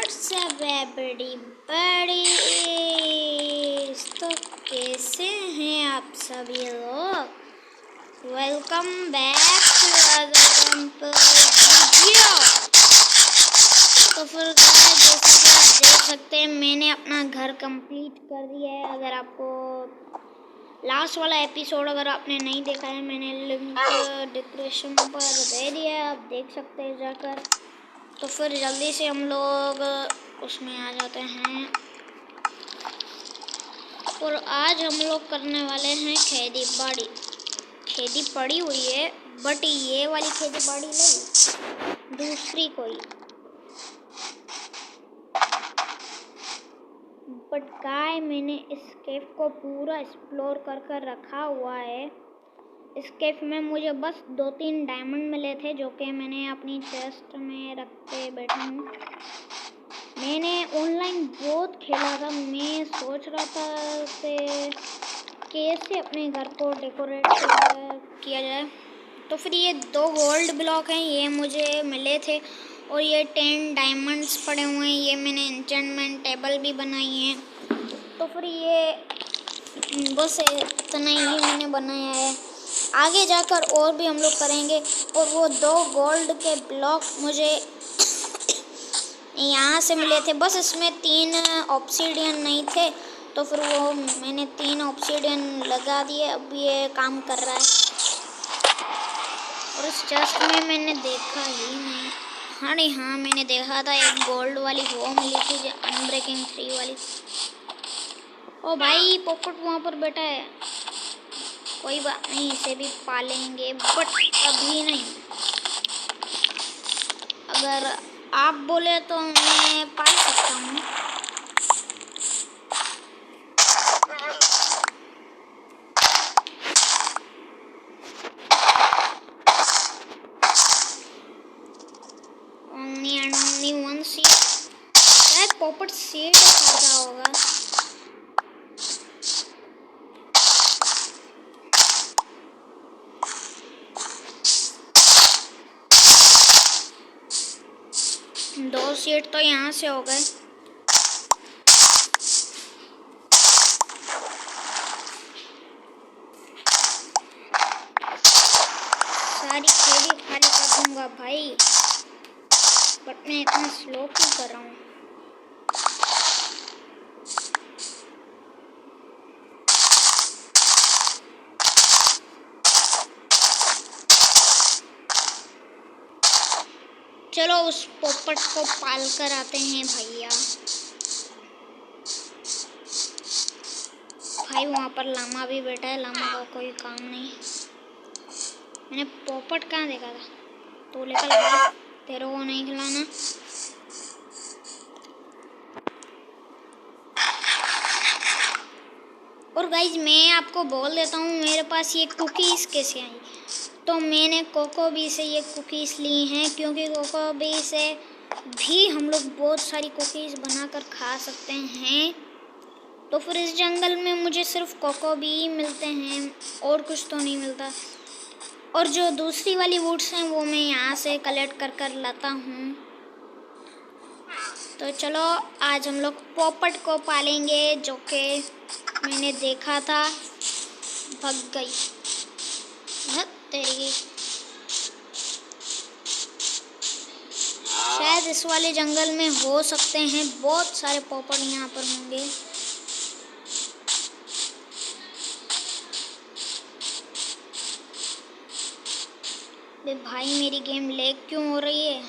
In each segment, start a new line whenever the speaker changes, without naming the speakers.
WhatsApp everybody. तो कैसे हैं आप सभी लोग? Welcome back to other video. तो फिर जैसा कि आप देख सकते हैं मैंने अपना घर कंप्लीट कर दिया है। अगर आपको लास्ट वाला एपिसोड अगर आपने नहीं देखा है, मैंने लिंक डिस्क्रिप्शन पर दे दिया है, आप देख सकते हैं जाकर। तो फिर जल्दी से हम लोग उसमें आ जाते हैं और आज हम लोग करने वाले हैं खेती बाड़ी। खेती पड़ी हुई है बट ये वाली खेती बाड़ी नहीं, दूसरी कोई। बट गाय मैंने इस केव को पूरा एक्सप्लोर कर रखा हुआ है। इस केव में मुझे बस 2-3 डायमंड मिले थे जो कि मैंने अपनी चेस्ट में रख के बैठा हूँ। मैंने ऑनलाइन बहुत खेला था। मैं सोच रहा था कि कैसे अपने घर को डेकोरेट किया जाए। तो फिर ये 2 गोल्ड ब्लॉक हैं, ये मुझे मिले थे और ये 10 डायमंड्स पड़े हुए हैं। ये मैंने एन्चेंटमेंट टेबल भी बनाई है। तो फिर ये बस इतना ही मैंने बनाया है। आगे जाकर और भी हम लोग करेंगे। और वो 2 गोल्ड के ब्लॉक मुझे यहाँ से मिले थे, बस इसमें 3 ऑब्सीडियन नहीं थे। तो फिर वो मैंने 3 ऑब्सीडियन लगा दिए। अब ये काम कर रहा है। और इस चेस्ट में मैंने देखा ही नहीं। हाँ मैंने देखा था एक गोल्ड वाली वो मिली थी जो अनब्रेकिंग 3 वाली। ओ भाई पोपट वहाँ पर बैठा है। कोई बात नहीं, इसे भी पालेंगे बट अभी नहीं। अगर आप बोले तो मैं पाल सकता हूँ। only one seed। शायद पोपट सीड खाता होगा। दो सीट तो यहाँ से हो गए। सारी खेती खाली कर दूंगा भाई, बट मैं इतना स्लो क्यों कर रहा हूँ? चलो उस पोपट को पाल कर आते हैं भैया। भाई वहाँ पर लामा भी बैठा है, लामा का कोई काम नहीं। मैंने पोपट कहाँ देखा था? तो लेकर भाई तेरे को नहीं खिलाना। और गाइज मैं आपको बोल देता हूँ मेरे पास ये कुकीज़ कैसे आई। तो मैंने कोकोबी से ये कुकीज़ ली हैं क्योंकि कोकोबी से भी हम लोग बहुत सारी कुकीज़ बनाकर खा सकते हैं। तो फिर इस जंगल में मुझे सिर्फ कोकोबी मिलते हैं और कुछ तो नहीं मिलता। और जो दूसरी वाली वुड्स हैं वो मैं यहाँ से कलेक्ट कर लाता हूँ। तो चलो आज हम लोग पोपट को पालेंगे जो कि मैंने देखा था भग गई तेरी। शायद इस वाले जंगल में हो सकते हैं, बहुत सारे पोपट यहाँ पर होंगे। भाई मेरी गेम लैग क्यों हो रही है?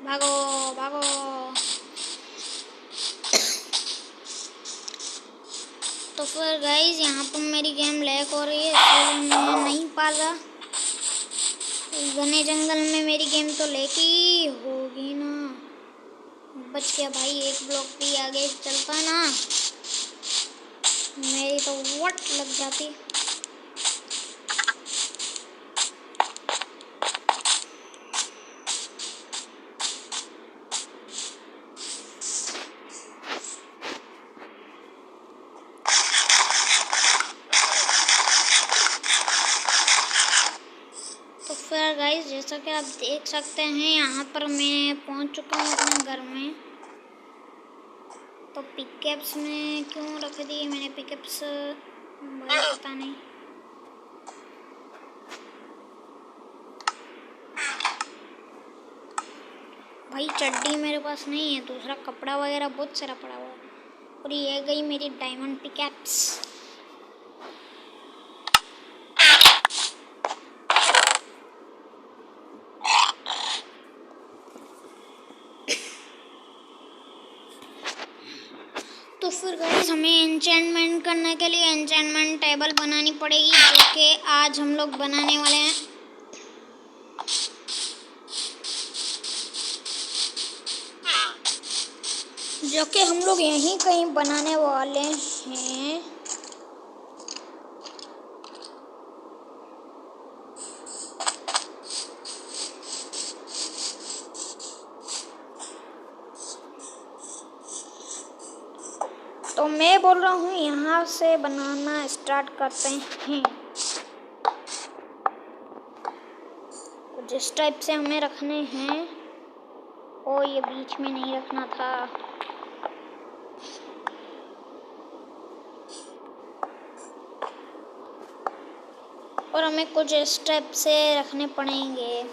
भागो भागो। तो फिर गाइज यहाँ पर मेरी गेम लैग हो रही है इसलिए मैं नहीं पाल रहा। घने जंगल में मेरी गेम तो लैग ही होगी ना। बच गया भाई, एक ब्लॉक भी आगे चलता ना मेरी तो वट लग जाती। फिर गाइस जैसा कि आप देख सकते हैं यहाँ पर मैं पहुँच चुका हूँ अपने घर में। तो पिकअप्स में क्यों रख दी मैंने पिकअप्स, भाई पता नहीं। भाई चड्डी मेरे पास नहीं है, दूसरा कपड़ा वगैरह बहुत सारा पड़ा हुआ है। और ये गई मेरी डायमंड पिकअप्स। तो फिर गाइस हमें एन्चेंटमेंट करने के लिए एन्चेंटमेंट टेबल बनानी पड़ेगी, जो कि आज हम लोग बनाने वाले हैं। जो कि हम लोग यहीं कहीं बनाने वाले हैं। तो मैं बोल रहा हूँ यहाँ से बनाना स्टार्ट करते हैं। जिस टाइप से हमें रखने हैं। ओ ये बीच में नहीं रखना था। और हमें कुछ इस टाइप से रखने पड़ेंगे।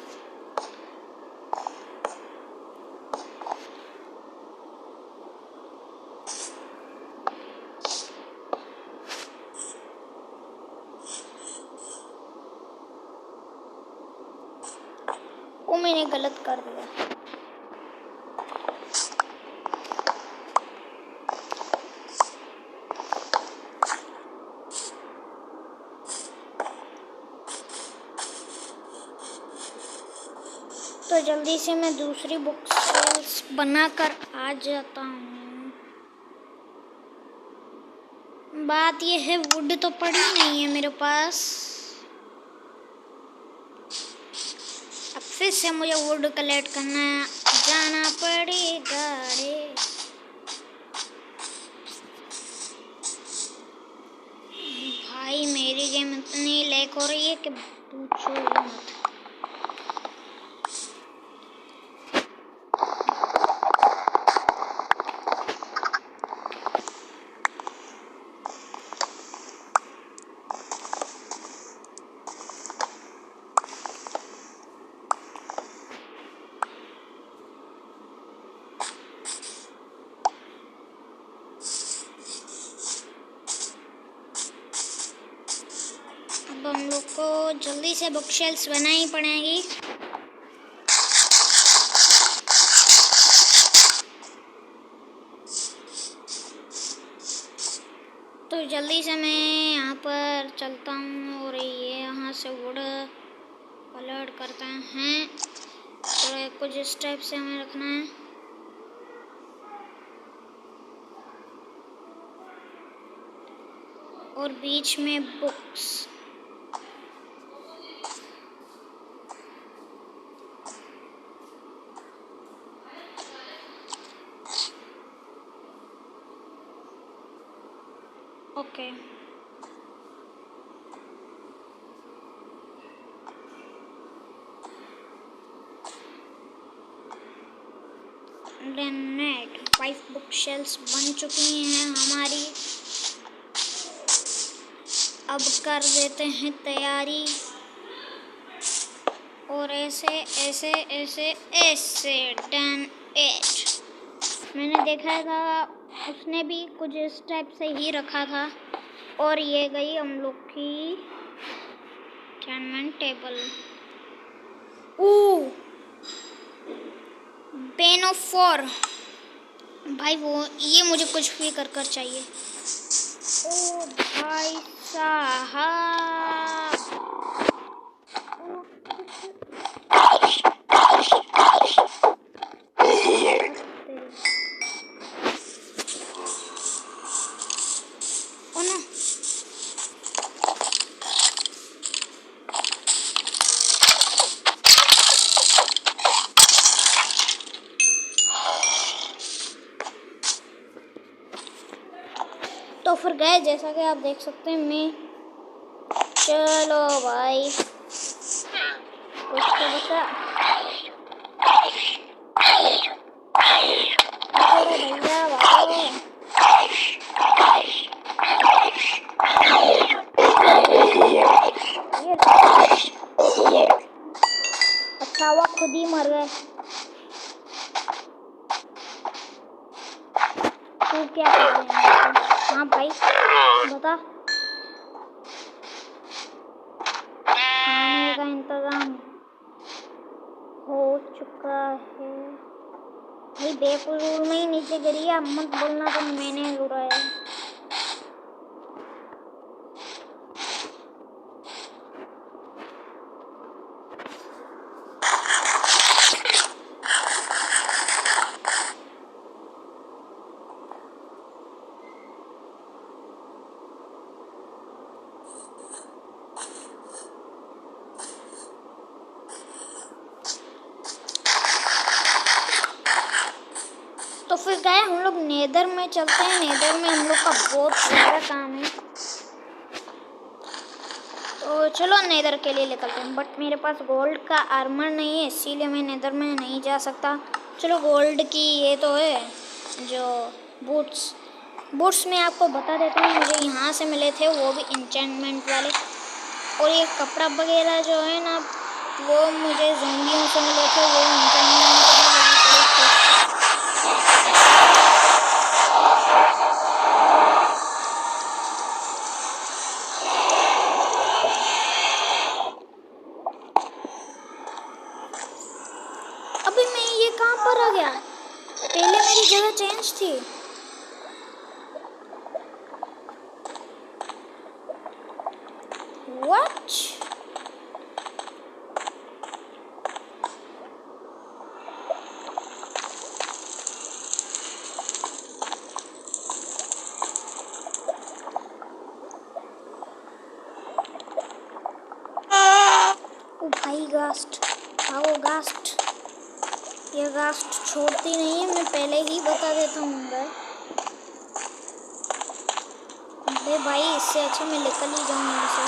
वो मैंने गलत कर दिया। तो जल्दी से मैं दूसरी बुक्स बनाकर आ जाता हूँ। बात ये है वुड तो पड़ी नहीं है मेरे पास। अब फिर से मुझे वुड कलेक्ट करना जाना पड़ेगा रे। भाई मेरी गेम इतनी लैग हो रही है कि पूछो मत। अब हम लोग को जल्दी से बुक शेल्फ्स बनानी पड़ेंगी। तो जल्दी से मैं यहाँ पर चलता हूँ और ये यहाँ से वुड कलेक्ट करते हैं। तो कुछ इस टाइप से हमें रखना है। और बीच में बुक्स। ओके नेट 5 बुक शेल्फ्स बन चुकी हैं हमारी। अब कर देते हैं तैयारी। और ऐसे ऐसे ऐसे ऐसे डन इट। मैंने देखा था उसने भी कुछ इस टाइप से ही रखा था। और ये गई हम लोग की enchantment table. Oh pain of 4 भाई वो ये मुझे कुछ भी कर कर चाहिए। ओ भाई साहब ओ नो तो फिर गए जैसा कि आप देख सकते हैं मैं। चलो भाई उसको बचा। अरे भैया भागो। ये अच्छा हुआ खुद ही मर गए। तू क्या कर रहे हैं? हाँ भाई बता। खाने का इंतजाम हो चुका है। भाई बेफजूल में ही नीचे गिरी है, मत बोलना तो मैंने उड़ाया। तो फिर गए हम लोग नेदर में चलते हैं। नेदर में हम लोग का बहुत ज़्यादा काम है, तो चलो नेदर के लिए निकलते हैं। बट मेरे पास गोल्ड का आर्मर नहीं है, इसीलिए मैं नेदर में नहीं जा सकता। चलो गोल्ड की ये तो है जो बूट्स मैं आपको बता देता हूँ, मुझे यहाँ से मिले थे, वो भी इंचेंटमेंट वाले। और ये कपड़ा वगैरह जो है ना, वो मुझे ज़ोंबियों से मिले थे, वो इंचेंटमेंट अभी मैं ये कहाँ पर आ गया? पहले मेरी जगह चेंज थी। What? ओ भाई घास्ट, भागो घास्ट। ये घास्ट छोड़ती नहीं है, मैं पहले ही बता देता हूँ भाई, इससे अच्छा मैं निकल ही जाऊँ यहाँ से।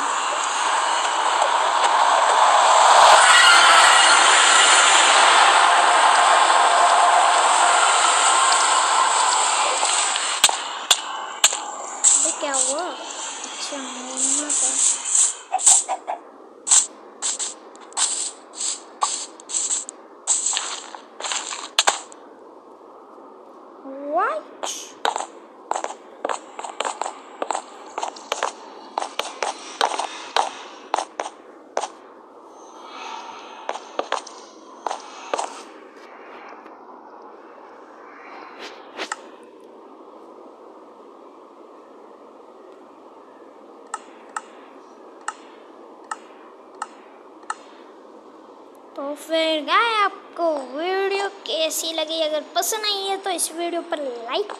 क्या हुआ? अच्छा मरना था। What? तो फिर गाय आपको वीडियो कैसी लगी? अगर पसंद आई है तो इस वीडियो पर लाइक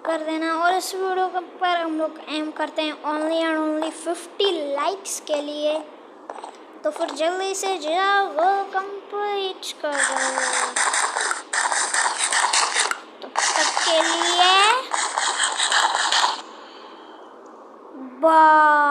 कर देना, और इस वीडियो पर हम लोग एम करते हैं ओनली एंड ओनली 50 लाइक्स के लिए। तो फिर जल्दी से जाओ वो कंप्लीट कर दो। तो तब के लिए बाय।